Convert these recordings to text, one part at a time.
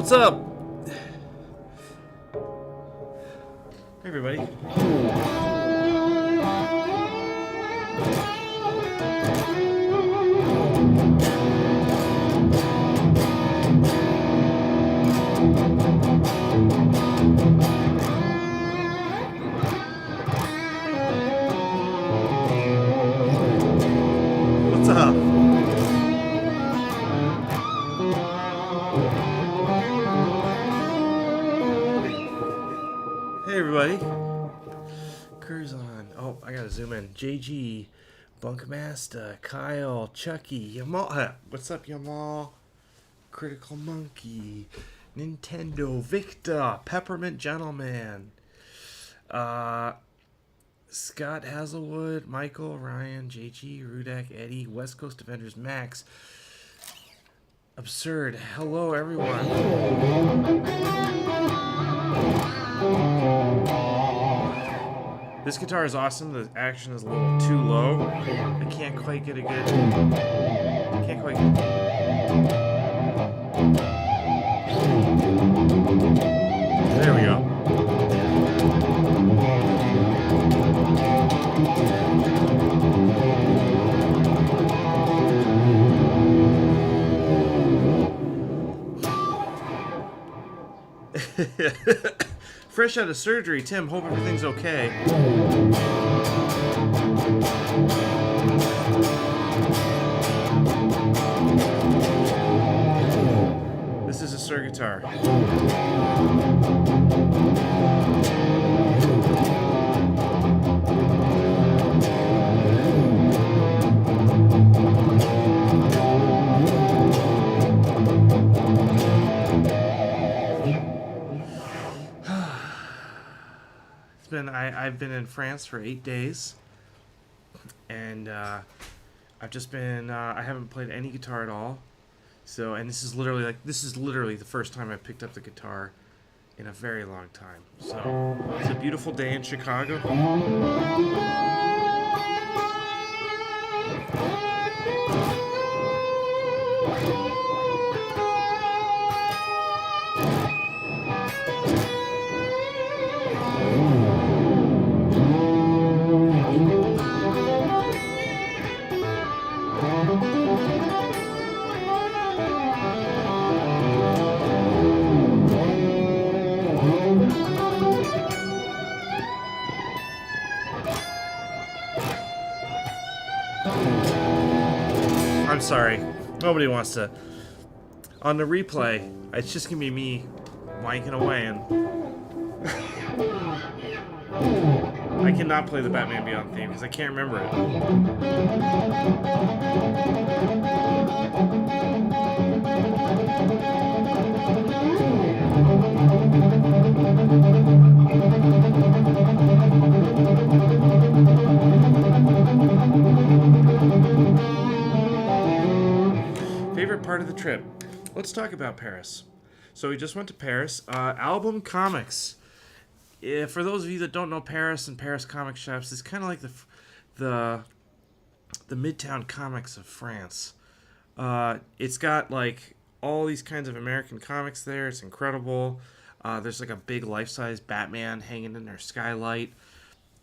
What's up? Hey, everybody. What's up? Hey, everybody. Curzon. Oh, I gotta zoom in. JG, Bunkmaster, Kyle, Chucky, Yamal. What's up, Yamal? Critical Monkey, Nintendo, Victor, Peppermint Gentleman, Scott Hazelwood, Michael, Ryan, JG, Rudak, Eddie, West Coast Avengers, Max, Absurd. Hello, everyone. This guitar is awesome. The action is a little too low. I can't quite get a good. Can't quite. There we go. Fresh out of surgery, Tim. Hope everything's okay. This is a Sur guitar. I've been in France for 8 days, and I've just been I haven't played any guitar at all. So, and this is literally the first time I picked up the guitar in a very long time. So, it's a beautiful day in Chicago. I'm sorry. Nobody wants to. On the replay, it's just gonna be me wanking away, and I cannot play the Batman Beyond theme because I can't remember it. Favorite part of the trip? Let's talk about Paris. So we just went to Paris. Album Comics. For those of you that don't know Paris and Paris comic shops, it's kind of like the Midtown Comics of France. It's got like all these kinds of American comics there. It's incredible. There's like a big life-size Batman hanging in their skylight.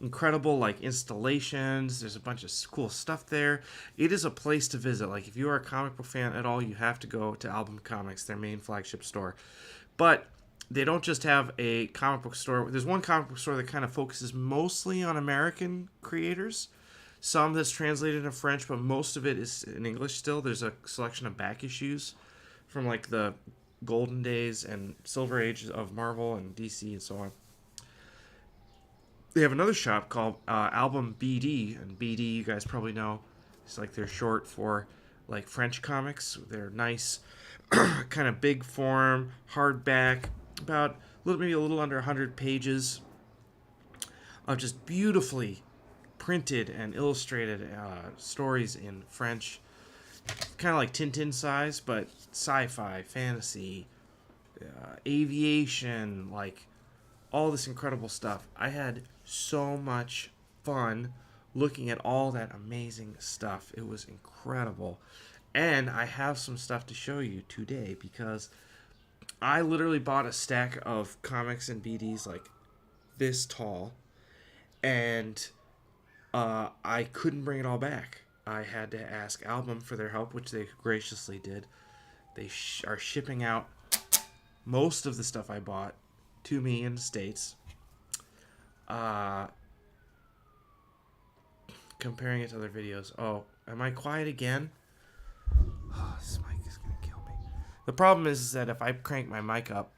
Incredible like installations. There's a bunch of cool stuff there. It is a place to visit. Like if you are a comic book fan at all, you have to go to Album Comics, their main flagship store. But they don't just have a comic book store. There's one comic book store that kind of focuses mostly on American creators. Some that's translated into French, but most of it is in English still. There's a selection of back issues from like the golden days and silver ages of Marvel and DC and so on. They have another shop called Album BD, and BD, you guys probably know, it's like they're short for like French comics. They're nice, kind of big form, hardback, about maybe a little under 100 pages of just beautifully printed and illustrated stories in French. Kind of like Tintin size, but sci-fi, fantasy, aviation, like all this incredible stuff. I had so much fun looking at all that amazing stuff. It was incredible. And I have some stuff to show you today because I literally bought a stack of comics and BDs like this tall, and I couldn't bring it all back. I had to ask Album for their help, which they graciously did. They are shipping out most of the stuff I bought to me in the States. Comparing it to other videos. Oh, am I quiet again? Oh, this mic is gonna kill me. The problem is that if I crank my mic up,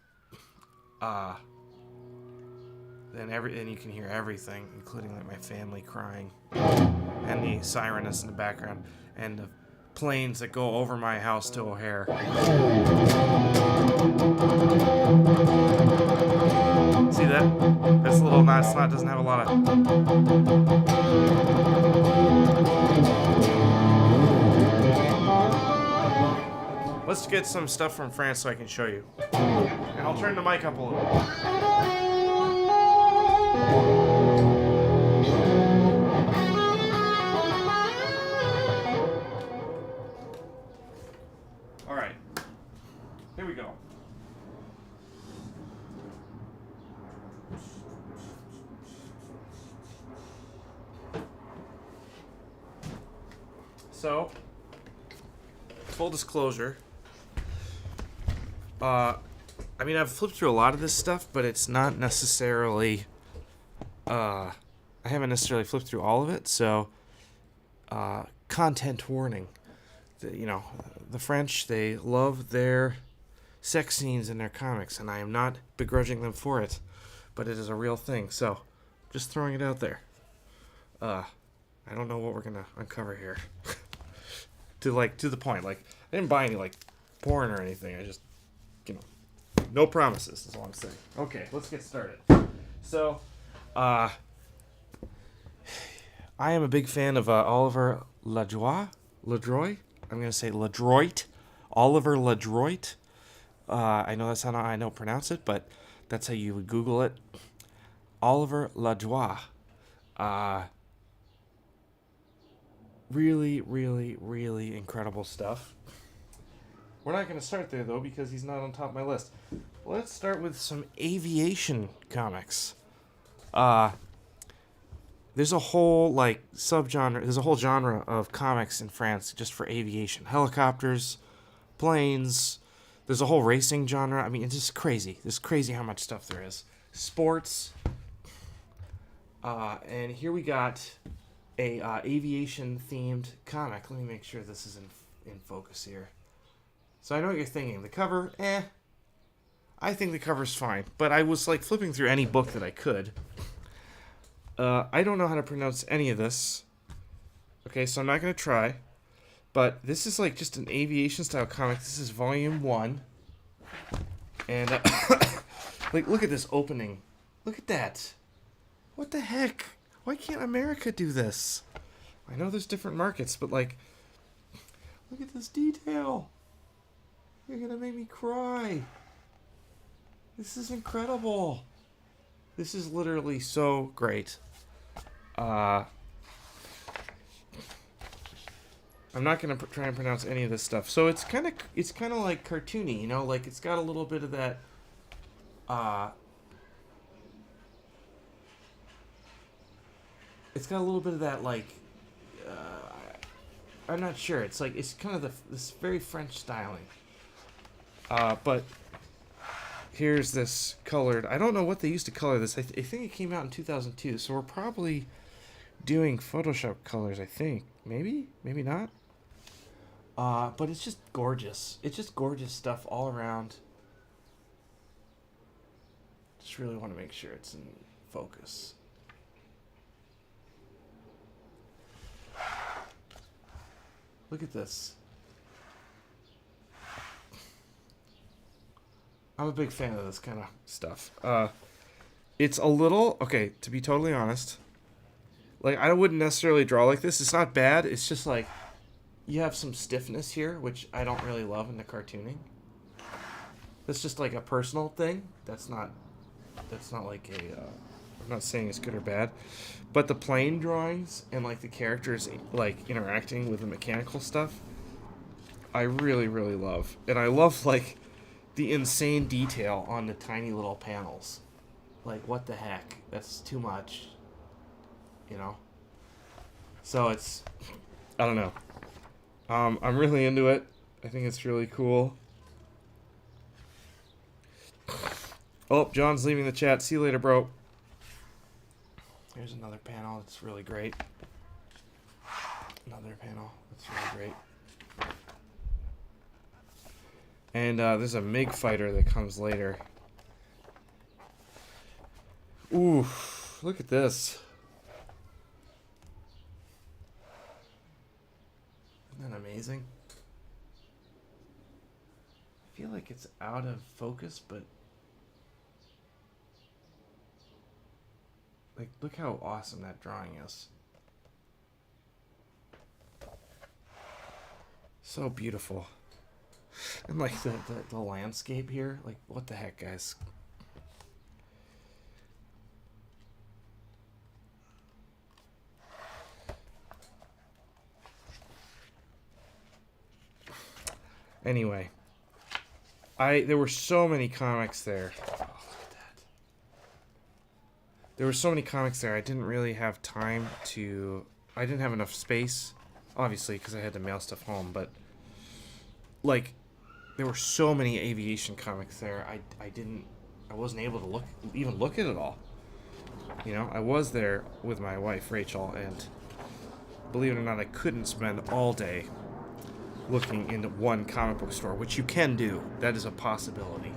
then you can hear everything, including like my family crying, and the siren is in the background, and the planes that go over my house to O'Hare. See that? That's a little not doesn't have a lot of. Let's get some stuff from France so I can show you. And I'll turn the mic up a little. All right. Here we go. So, full disclosure, I mean, I've flipped through a lot of this stuff, but it's not necessarily, I haven't necessarily flipped through all of it, so, content warning. The French, they love their sex scenes in their comics, and I am not begrudging them for it, but it is a real thing, so, just throwing it out there. I don't know what we're gonna uncover here. to the point, like, I didn't buy any, like, porn or anything, I just, no promises, is all I'm saying. Okay, let's get started. So, I am a big fan of Oliver Ledroit. I'm going to say Ledroit. Oliver Ledroit. I know that's how I don't pronounce it, but that's how you would Google it. Oliver Ledroit. Really, really, really incredible stuff. We're not going to start there, though, because he's not on top of my list. Let's start with some aviation comics. There's a whole, subgenre, there's a whole genre of comics in France just for aviation. Helicopters, planes, there's a whole racing genre. I mean, it's just crazy. It's crazy how much stuff there is. Sports. And here we got a aviation-themed comic. Let me make sure this is in focus here. So I know what you're thinking. The cover, I think the cover's fine. But I was, flipping through any book that I could. I don't know how to pronounce any of this. Okay, so I'm not going to try. But this is, just an aviation-style comic. This is Volume 1. And, look at this opening. Look at that. What the heck? Why can't America do this? I know there's different markets, but, look at this detail. You're gonna make me cry. This is incredible. This is literally so great. I'm not gonna try and pronounce any of this stuff. So it's kind of like cartoony, it's got a little bit of that. It's got a little bit of that I'm not sure. It's kind of this very French styling. But here's this colored. I don't know what they used to color this. I think it came out in 2002, so we're probably doing Photoshop colors, I think. Maybe not. But it's just gorgeous. It's just gorgeous stuff all around. Just really want to make sure it's in focus. Look at this. I'm a big fan of this kind of stuff. It's a little, okay, to be totally honest, I wouldn't necessarily draw like this. It's not bad. It's just you have some stiffness here, which I don't really love in the cartooning. That's just a personal thing. That's not I'm not saying it's good or bad. But the plane drawings and the characters interacting with the mechanical stuff, I really, really love. And I love the insane detail on the tiny little panels. Like, what the heck? That's too much. You know? So it's, I don't know. I'm really into it. I think it's really cool. Oh, John's leaving the chat. See you later, bro. Here's another panel. It's really great. Another panel. That's really great. And there's a MiG fighter that comes later. Ooh, look at this. Isn't that amazing? I feel like it's out of focus, but like, look how awesome that drawing is. So beautiful. And like the landscape here, like, what the heck, guys? Anyway, there were so many comics there. Oh, look at that. There were so many comics there. I didn't really have time to. I didn't have enough space, obviously, because I had to mail stuff home. But like, there were so many aviation comics there. I wasn't able to even look at it all. You know, I was there with my wife Rachel, and believe it or not, I couldn't spend all day looking into one comic book store, which you can do. That is a possibility.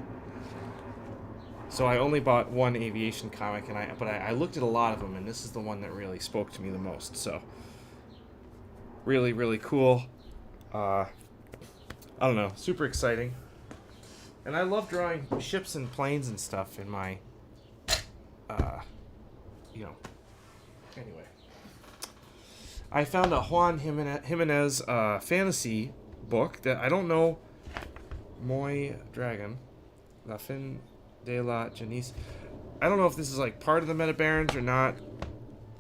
So I only bought one aviation comic, but I looked at a lot of them, and this is the one that really spoke to me the most. So really, really cool. I don't know, super exciting. And I love drawing ships and planes and stuff in my, anyway. I found a Juan Jimenez fantasy book that I don't know. Moi Dragon, La Fin de la Janice. I don't know if this is like part of the Meta Barons or not,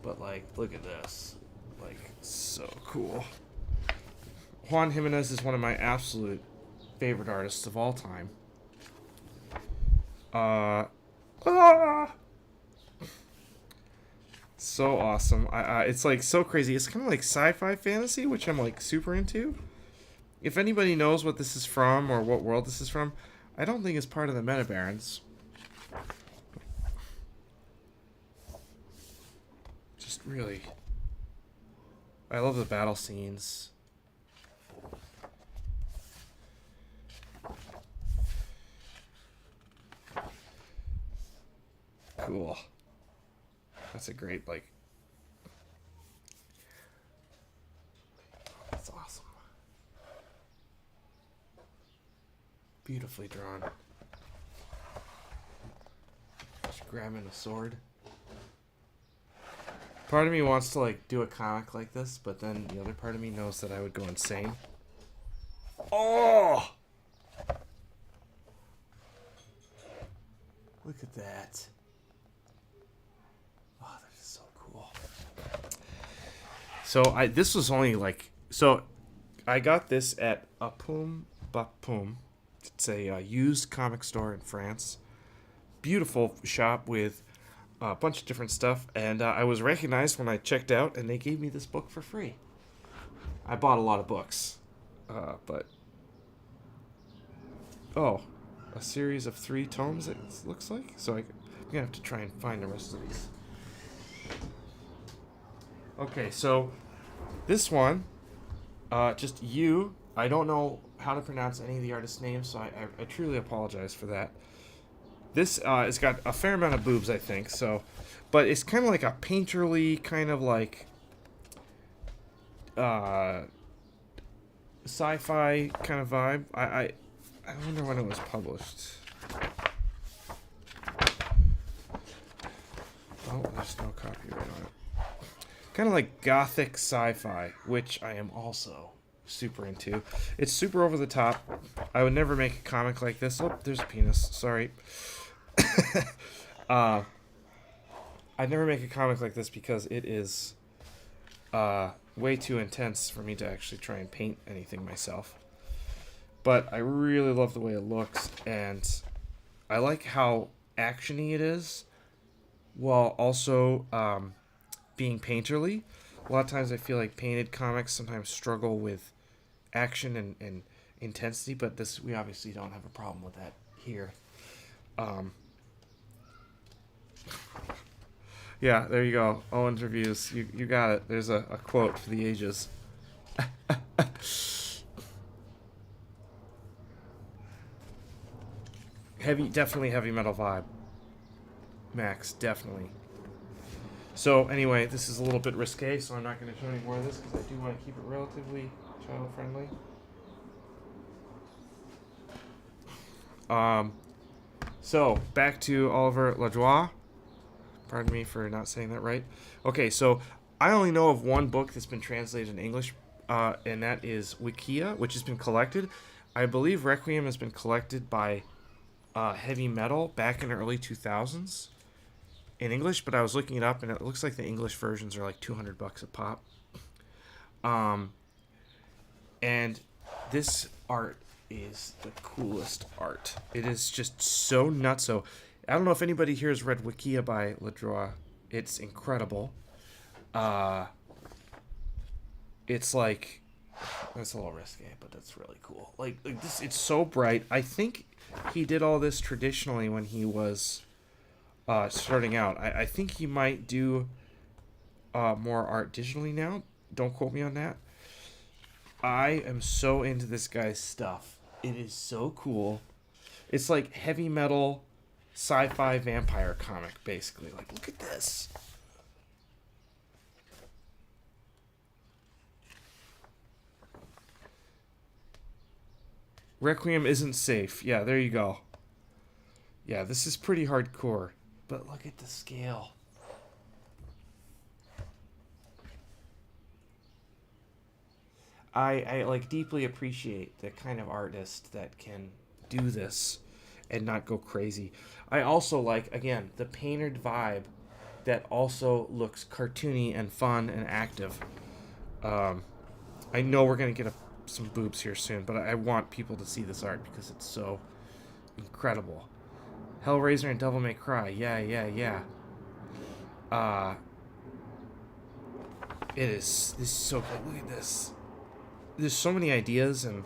but like, look at this. Like, so cool. Juan Jimenez is one of my absolute favorite artists of all time. So awesome. It's like so crazy. It's kind of like sci-fi fantasy, which I'm like super into. If anybody knows what this is from or what world this is from, I don't think it's part of the Meta Barons. Just really, I love the battle scenes. Cool. That's a great, like, that's awesome. Beautifully drawn. Just grabbing a sword. Part of me wants to, like, do a comic like this, but then the other part of me knows that I would go insane. Oh! Look at that. So this was only like, so I got this at Apum Bapum. It's a used comic store in France. Beautiful shop with a bunch of different stuff, and I was recognized when I checked out, and they gave me this book for free. I bought a lot of books, but a series of 3 tomes. It looks like. So I'm gonna have to try and find the rest of these. Okay, so this one, just you. I don't know how to pronounce any of the artists' names, so I truly apologize for that. This it's got a fair amount of boobs, I think. So, but it's kind of like a painterly kind of like sci-fi kind of vibe. I wonder when it was published. Oh, there's no copyright on it. Kind of like gothic sci-fi, which I am also super into. It's super over the top. I would never make a comic like this. Oh, there's a penis. Sorry. I'd never make a comic like this because it is way too intense for me to actually try and paint anything myself. But I really love the way it looks, and I like how actiony it is, while also being painterly. A lot of times I feel like painted comics sometimes struggle with action and intensity, but this, we obviously don't have a problem with that here. Yeah, there you go. Owen's reviews. You got it. There's a quote for the ages. Definitely heavy metal vibe. Max, definitely. So anyway, this is a little bit risque, so I'm not going to show any more of this because I do want to keep it relatively child friendly. So back to Olivier Ledroit. Pardon me for not saying that right. Okay, so I only know of one book that's been translated in English, and that is Wikia, which has been collected. I believe Requiem has been collected by Heavy Metal back in the early 2000s in English, but I was looking it up, and it looks like the English versions are like $200 a pop. And this art is the coolest art. It is just so nutso. I don't know if anybody here has read Wikia by Ledroit. It's incredible. It's like, that's a little risque, but that's really cool. Like this, it's so bright. I think he did all this traditionally when he was starting out. I think he might do more art digitally now. Don't quote me on that. I am so into this guy's stuff. It is so cool. It's like heavy metal sci-fi vampire comic, basically. Like, look at this. Requiem isn't safe. Yeah, there you go. Yeah, this is pretty hardcore. But look at the scale. I like deeply appreciate the kind of artist that can do this and not go crazy. I also like, again, the painted vibe that also looks cartoony and fun and active. I know we're going to get some boobs here soon, but I want people to see this art because it's so incredible. Hellraiser and Devil May Cry. Yeah. This is so good. Look at this. There's so many ideas, and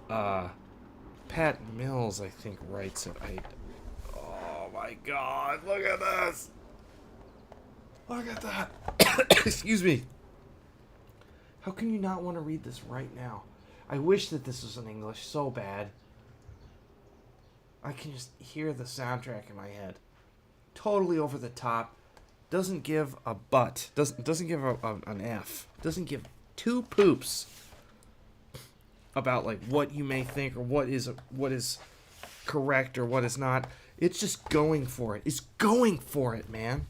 Pat Mills, I think, writes it. Oh my god, look at this! Look at that! Excuse me. How can you not want to read this right now? I wish that this was in English so bad. I can just hear the soundtrack in my head. Totally over the top. Doesn't give a butt. Doesn't give an F. Doesn't give two poops about like what you may think or what is correct or what is not. It's just going for it. It's going for it, man.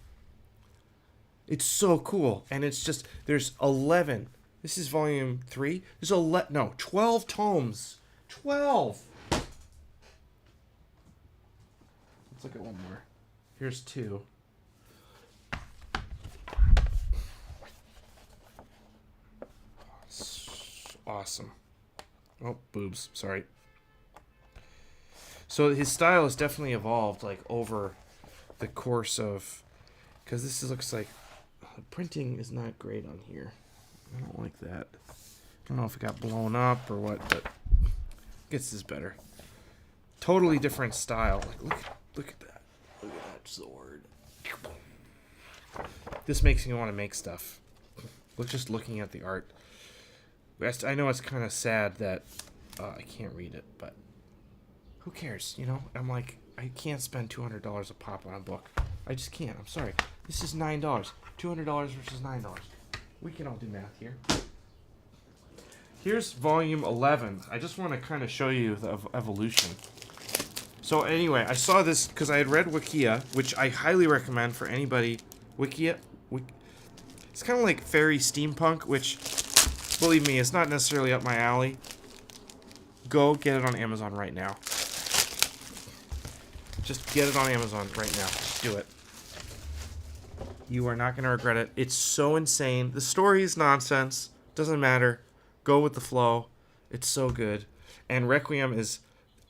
It's so cool. And it's just, there's 11. This is volume 3. There's 12 tomes. 12. Let's look at one more. Here's 2. Awesome. Oh, boobs. Sorry. So his style has definitely evolved, like, over the course of... Because this looks like... The printing is not great on here. I don't like that. I don't know if it got blown up or what, but... I guess this is better. Totally different style. Like, look at that. Look at that sword. This makes me want to make stuff. Just looking at the art. I know it's kind of sad that I can't read it, but who cares, you know? I'm like, I can't spend $200 a pop on a book. I just can't. I'm sorry. This is $9. $200 versus $9. We can all do math here. Here's volume 11. I just want to kind of show you the evolution. So anyway, I saw this because I had read Wikia, which I highly recommend for anybody. Wikia, it's kind of like fairy steampunk, which... Believe me, it's not necessarily up my alley. Go get it on Amazon right now. Just get it on Amazon right now. Just do it. You are not going to regret it. It's so insane. The story is nonsense. Doesn't matter. Go with the flow. It's so good. And Requiem is,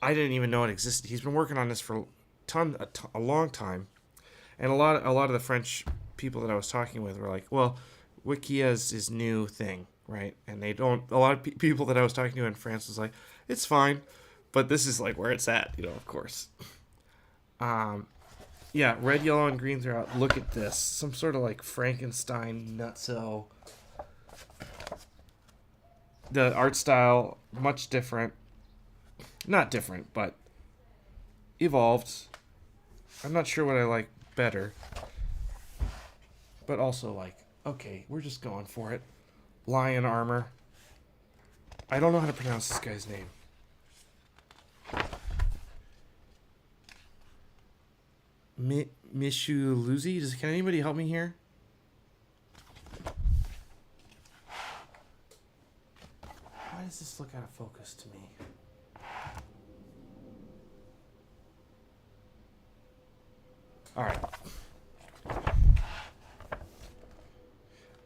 I didn't even know it existed. He's been working on this for a long time. And a lot of the French people that I was talking with were like, well, Wikia is his new thing, right? And they don't, a lot of people that I was talking to in France was like, it's fine, but this is like where it's at, of course. Yeah, red, yellow, and green throughout. Look at this. Some sort of like Frankenstein nutso. The art style, much different. Not different, but evolved. I'm not sure what I like better. But also like, okay, we're just going for it. Lion armor. I don't know how to pronounce this guy's name. Mishu Luzi? Can anybody help me here? Why does this look out of focus to me? Alright.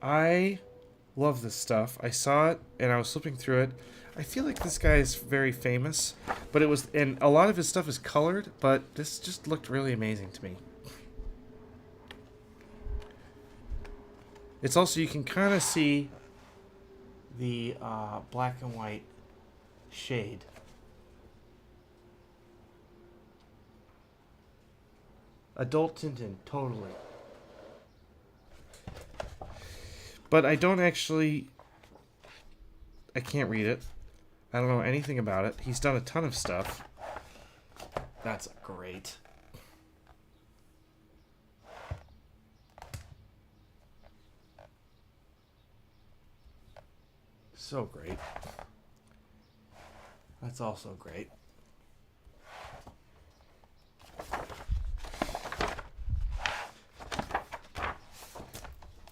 I love this stuff. I saw it and I was flipping through it. I feel like this guy is very famous, but and a lot of his stuff is colored, but this just looked really amazing to me. It's also, you can kind of see the black and white shade. Adult Tintin, totally. But I don't actually, I can't read it. I don't know anything about it. He's done a ton of stuff. That's great. So great. That's also great.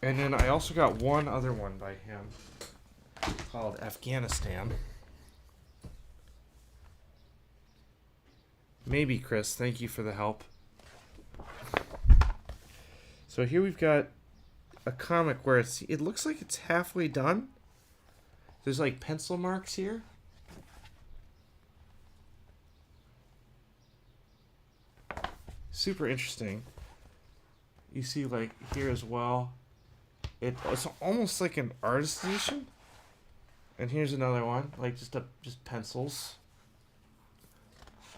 And then I also got one other one by him called Afghanistan. Maybe, Chris. Thank you for the help. So here we've got a comic where it looks like it's halfway done. There's like pencil marks here. Super interesting. You see like here as well. It's almost like an artist edition. And here's another one, like just pencils.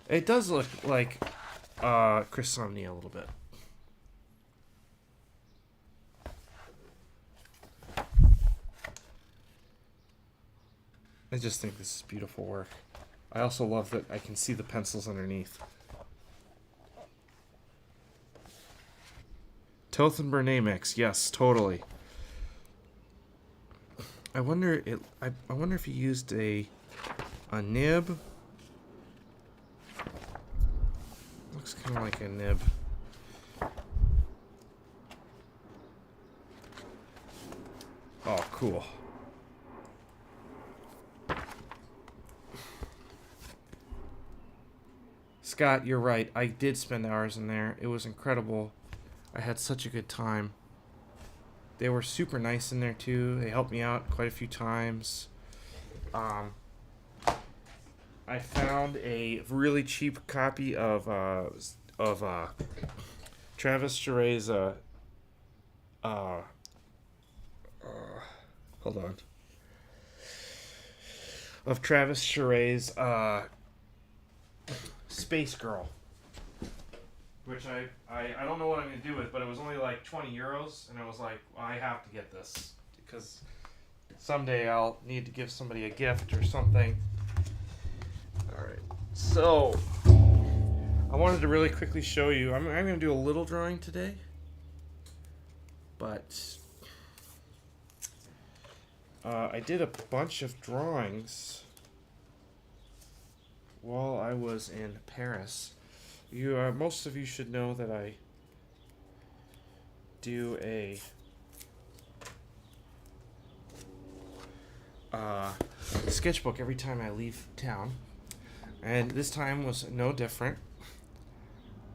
It does look like Chris Somney a little bit. I just think this is beautiful work. I also love that I can see the pencils underneath. Toth and Bernay mix, yes, totally. I wonder if he used a nib. Looks kind of like a nib. Oh, cool. Scott, you're right. I did spend hours in there. It was incredible. I had such a good time. They were super nice in there too. They helped me out quite a few times. I found a really cheap copy of Travis Charest's hold on. Of Travis Charest's Space Girl. Which I don't know what I'm going to do with, but it was only like 20 euros, and I was like, well, I have to get this, because someday I'll need to give somebody a gift or something. Alright, so, I wanted to really quickly show you, I'm going to do a little drawing today, but I did a bunch of drawings while I was in Paris. Most of you should know that I do a sketchbook every time I leave town, and this time was no different.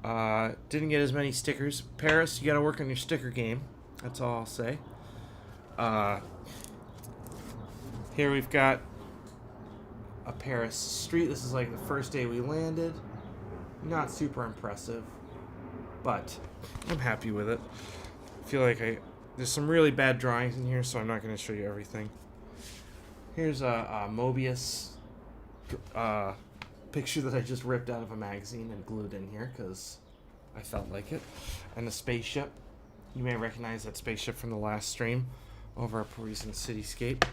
Didn't get as many stickers. Paris, you gotta work on your sticker game. That's all I'll say. Here we've got a Paris street. This is like the first day we landed. Not super impressive, but I'm happy with it. I feel like there's some really bad drawings in here, so I'm not going to show you everything. Here's a Mobius picture that I just ripped out of a magazine and glued in here because I felt like it. And the spaceship. You may recognize that spaceship from the last stream over a Parisian cityscape.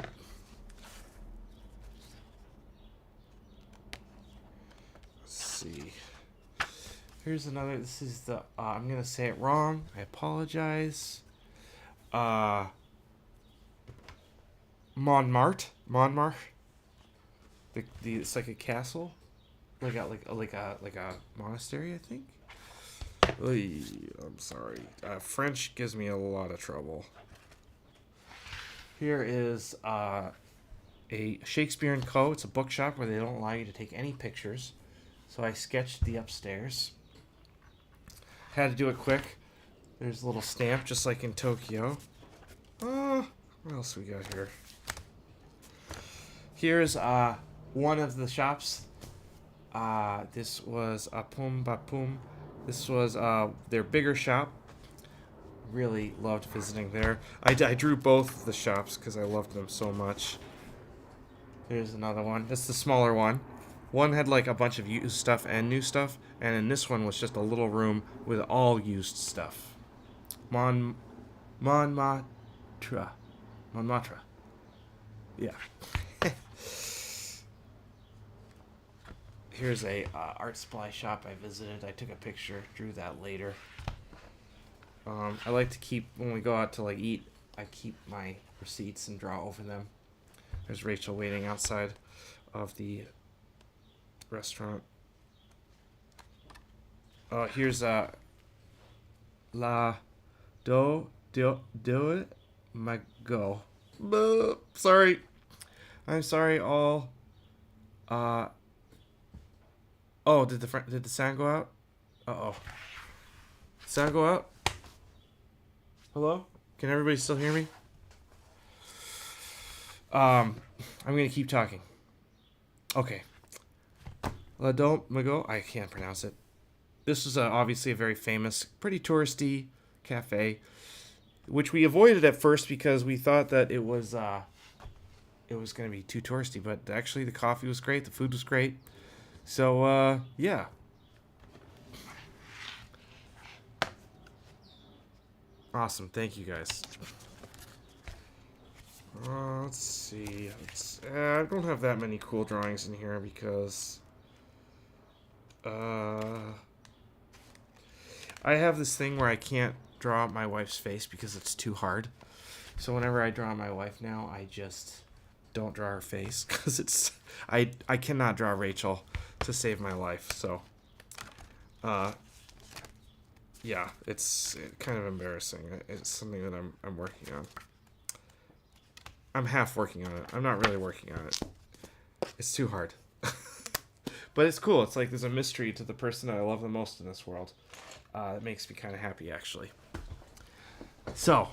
Let's see. Here's another. This is the. I'm gonna say it wrong. I apologize. Montmartre. It's like a castle, like a monastery, I think. Oy, I'm sorry. French gives me a lot of trouble. Here is a Shakespeare & Co. It's a bookshop where they don't allow you to take any pictures. So I sketched the upstairs. Had to do it quick. There's a little stamp, just like in Tokyo. What else we got here? Here's one of the shops. This was Pum Bapum. This was their bigger shop. Really loved visiting there. I drew both the shops because I loved them so much. Here's another one. That's the smaller one. One had like a bunch of used stuff and new stuff, and in this one was just a little room with all used stuff. Montmartre. Yeah. Here's a art supply shop I visited. I took a picture, drew that later. I like to keep, when we go out to like eat, I keep my receipts and draw over them. There's Rachel waiting outside of the restaurant. Here's La Do It Mago. Sorry. I'm sorry all. Oh, did the sound go out? Uh-oh. Sound go out? Hello? Can everybody still hear me? I'm gonna keep talking. Okay. La Dome Mago. I can't pronounce it. This was obviously a very famous, pretty touristy cafe, which we avoided at first because we thought that it was gonna be too touristy. But actually, the coffee was great. The food was great. So yeah. Awesome. Thank you guys. Let's see. I don't have that many cool drawings in here because I have this thing where I can't draw my wife's face because it's too hard. So whenever I draw my wife now, I just don't draw her face because I cannot draw Rachel to save my life. So yeah, it's kind of embarrassing. It's something that I'm working on. I'm half working on it. I'm not really working on it. It's too hard. But it's cool. It's like there's a mystery to the person that I love the most in this world. It makes me kind of happy, actually. So,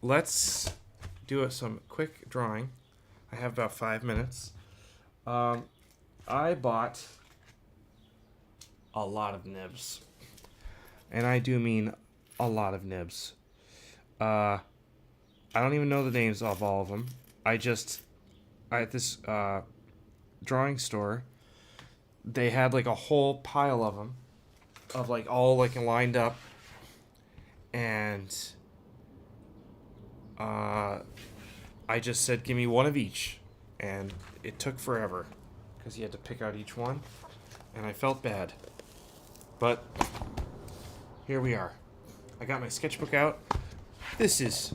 let's do some quick drawing. I have about 5 minutes. I bought a lot of nibs. And I do mean a lot of nibs. I don't even know the names of all of them. At this drawing store, they had like a whole pile of them, of like all like lined up, and I just said, give me one of each, and it took forever because you had to pick out each one, and I felt bad, but here we are. I got my sketchbook out. This is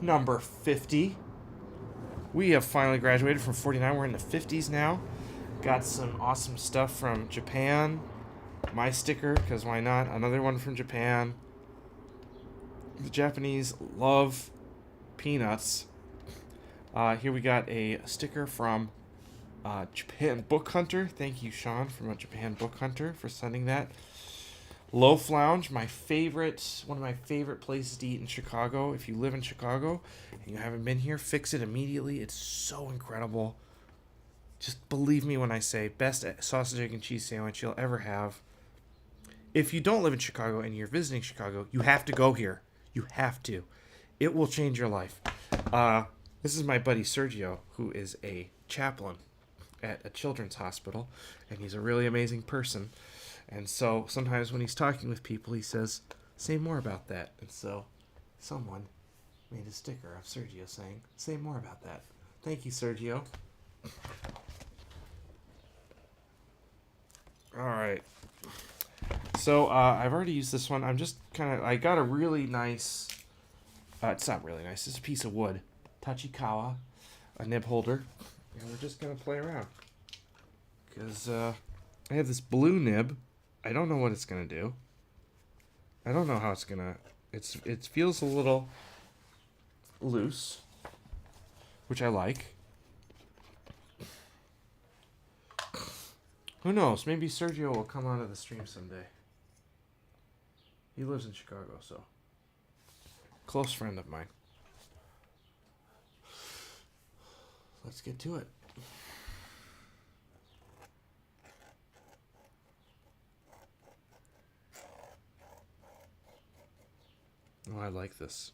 number 50. We have finally graduated from 49. We're in the 50s now. Got some awesome stuff from Japan. My sticker, because why not? Another one from Japan. The Japanese love peanuts. Here we got a sticker from Japan Book Hunter. Thank you, Sean, from Japan Book Hunter, for sending that. Loaf Lounge, one of my favorite places to eat in Chicago. If you live in Chicago and you haven't been here, fix it immediately. It's so incredible. Just believe me when I say best sausage, egg, and cheese sandwich you'll ever have. If you don't live in Chicago and you're visiting Chicago, you have to go here. You have to. It will change your life. This is my buddy Sergio, who is a chaplain at a children's hospital, and he's a really amazing person. And so sometimes when he's talking with people, he says, "Say more about that." And so someone made a sticker of Sergio saying, "Say more about that." Thank you, Sergio. All right. So I've already used this one. I got a really nice, it's not really nice, it's a piece of wood. Tachikawa, a nib holder. And we're just going to play around. Because I have this blue nib. I don't know what it's going to do. I don't know how it's going to, it feels a little loose, which I like. Who knows? Maybe Sergio will come onto the stream someday. He lives in Chicago, so close friend of mine. Let's get to it. Oh, I like this.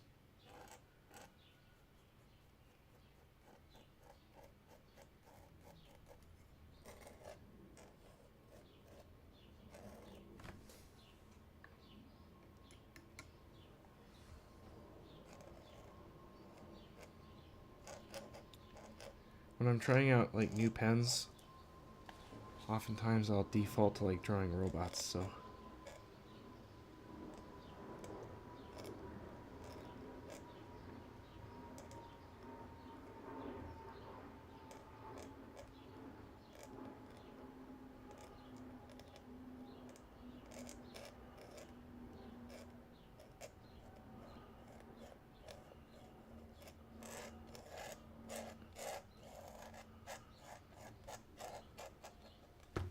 When I'm trying out like new pens, oftentimes I'll default to like drawing robots, so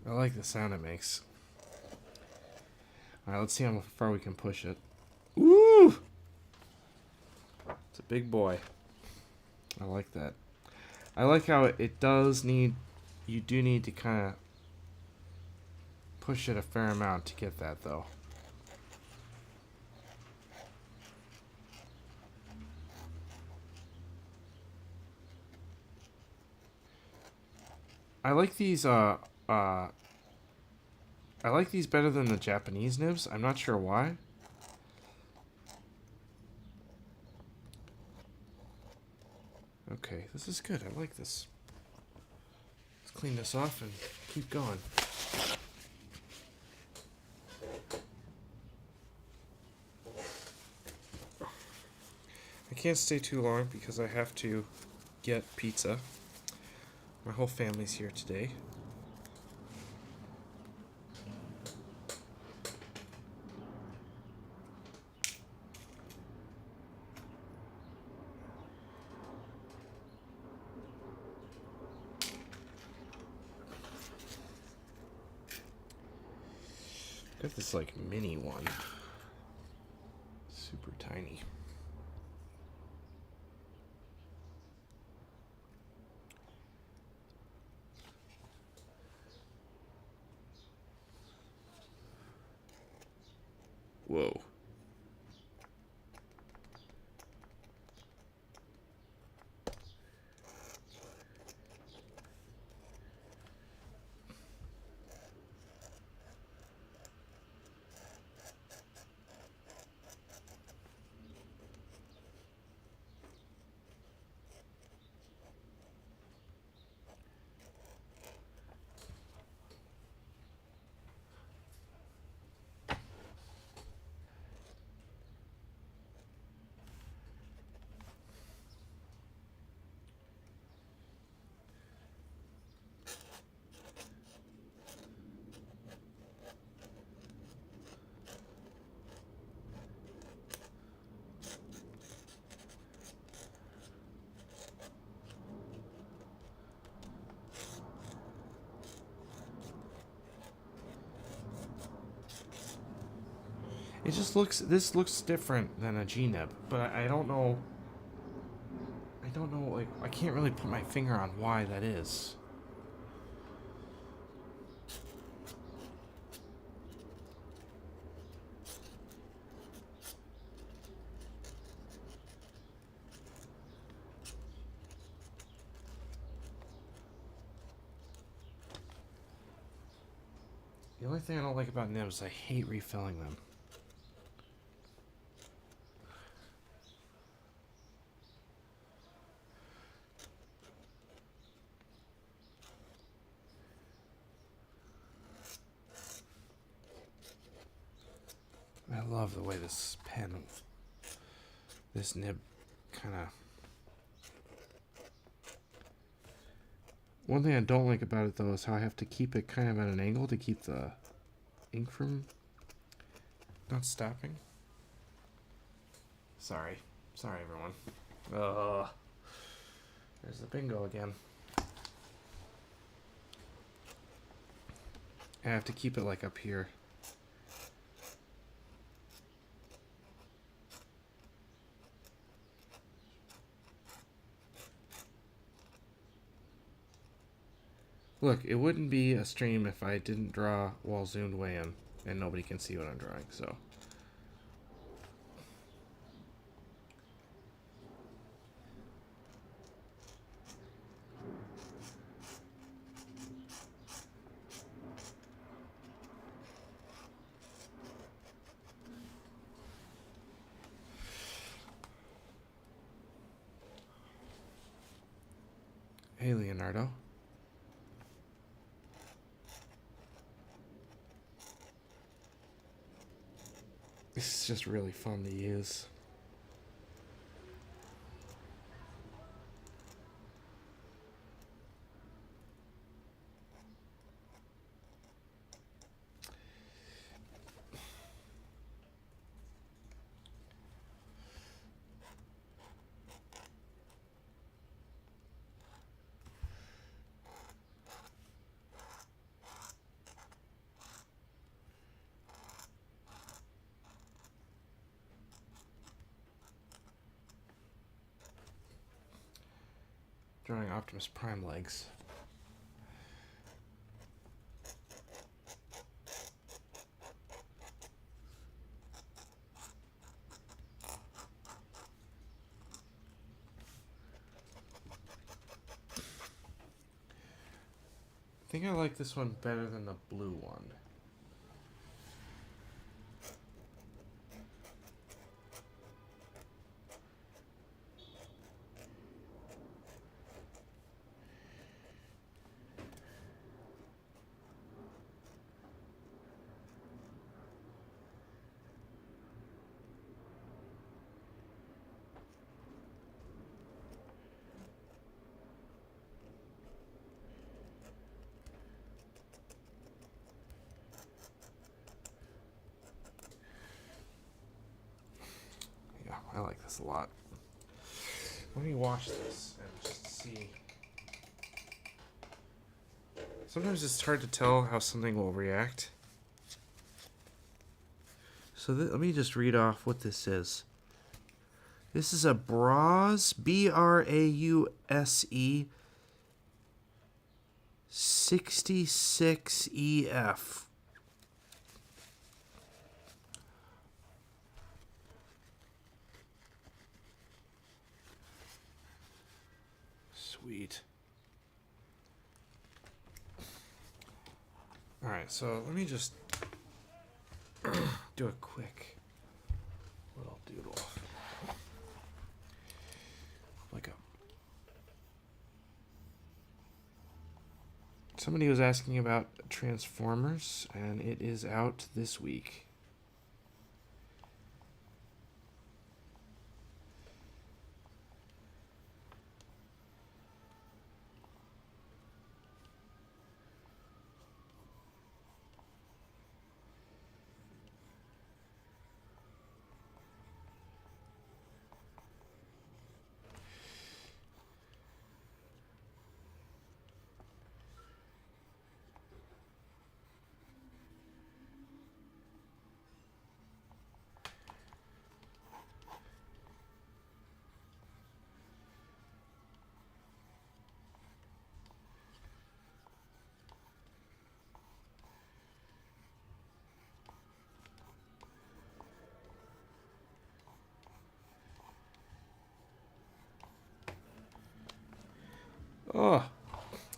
I like the sound it makes. Alright, let's see how far we can push it. Ooh! It's a big boy. I like that. I like how it does need, you do need to kind of push it a fair amount to get that though. I like these better than the Japanese nibs. I'm not sure why. Okay, this is good. I like this. Let's clean this off and keep going. I can't stay too long because I have to get pizza. My whole family's here today. Got this like mini one. Super tiny. Whoa. It just looks, this looks different than a G-nib, but I don't know. I don't know, like, I can't really put my finger on why that is. The only thing I don't like about nibs is I hate refilling them. I love the way this pen, this nib kind of... One thing I don't like about it, though, is how I have to keep it kind of at an angle to keep the ink from not stopping. Sorry. Sorry, everyone. There's the bingo again. I have to keep it, like, up here. Look, it wouldn't be a stream if I didn't draw while zoomed way in, and nobody can see what I'm drawing, so. Hey, Leonardo. This is just really fun to use. Drawing Optimus Prime legs. I think I like this one better than the blue one. I like this a lot. Let me wash this and just see. Sometimes it's hard to tell how something will react. So let me just read off what this is. This is a Brause, B-R-A-U-S-E 66EF. Sweet. Alright, so let me just do a quick little doodle. Like somebody was asking about Transformers, and it is out this week.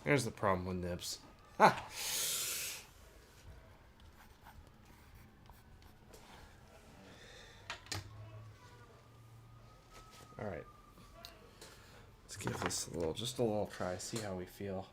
There's the problem with nibs. Ha! All right. Let's give this just a little try. See how we feel.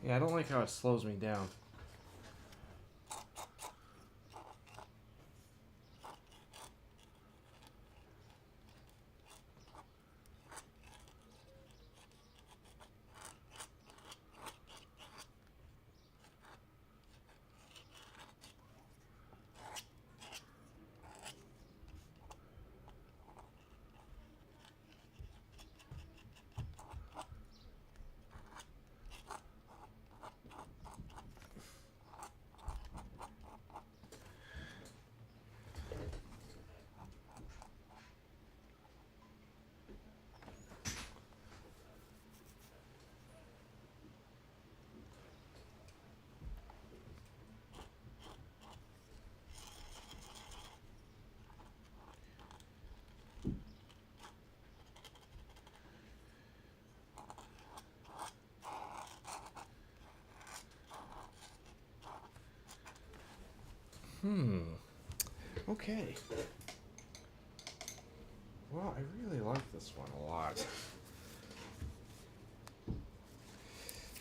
Yeah, I don't like how it slows me down. Okay. Well, I really like this one a lot.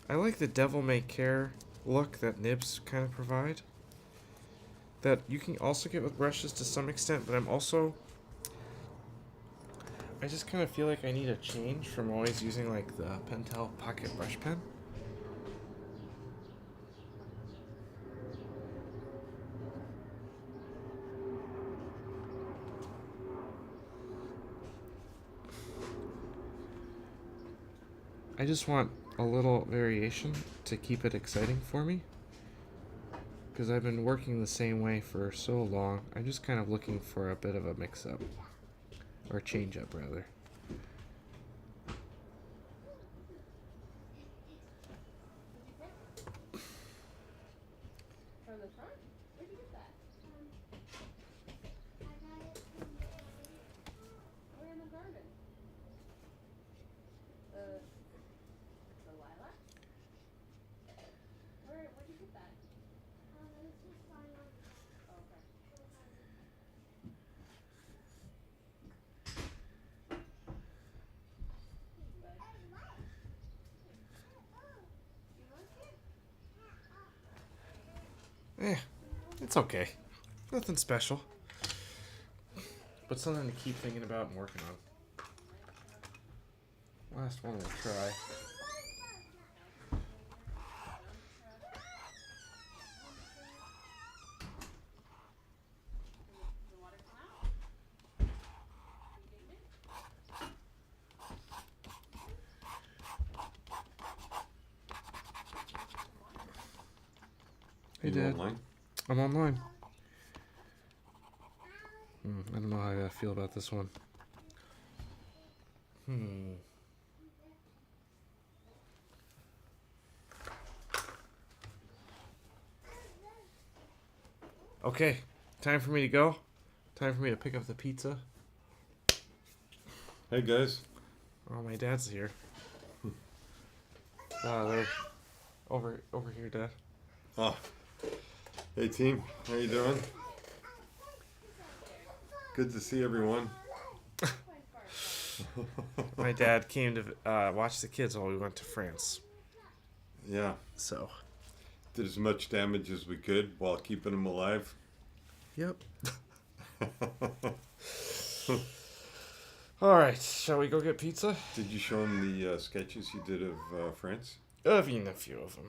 I like the devil may care look that nibs kind of provide. That you can also get with brushes to some extent, but I just kind of feel like I need a change from always using like the Pentel Pocket Brush Pen. I just want a little variation to keep it exciting for me. Because I've been working the same way for so long, I'm just kind of looking for a bit of a mix-up. Or change-up, rather. From the front? Where'd you get that? Where in the garden? The lilac? Where'd you get that? Oh, okay. It's okay. Nothing special. But something to keep thinking about and working on. Last one we'll try. Hey, Dad. Online? I'm online. I don't know how I feel about this one. Okay, time for me to go. Time for me to pick up the pizza. Hey guys. Oh, my dad's here. They're over here, Dad. Oh. Hey team, how you doing? Good to see everyone. My dad came to watch the kids while we went to France. Yeah. So. Did as much damage as we could while keeping them alive. Yep. All right, shall we go get pizza? Did you show them the sketches you did of France? I've eaten a few of them.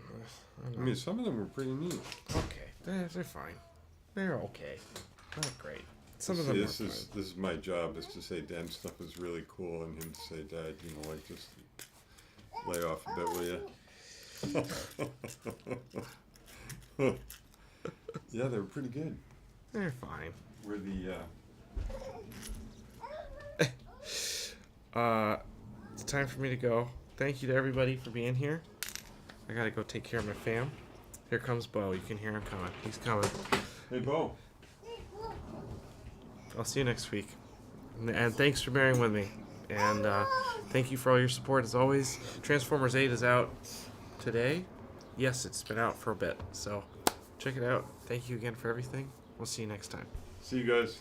I mean, some of them were pretty neat. Okay, they're fine. They're okay. Not great. Some of them are fine. This is my job, is to say Dan's stuff is really cool, and him to say, Dad, you know, like, just lay off a bit, will you? Yeah, they were pretty good. They're fine. We're the It's time for me to go. Thank you to everybody for being here. I gotta go take care of my fam. Here comes Bo. You can hear him coming. He's coming. Hey, Bo. I'll see you next week. And thanks for bearing with me. And thank you for all your support as always. Transformers 8 is out today. Yes, it's been out for a bit. So check it out. Thank you again for everything. We'll see you next time. See you guys.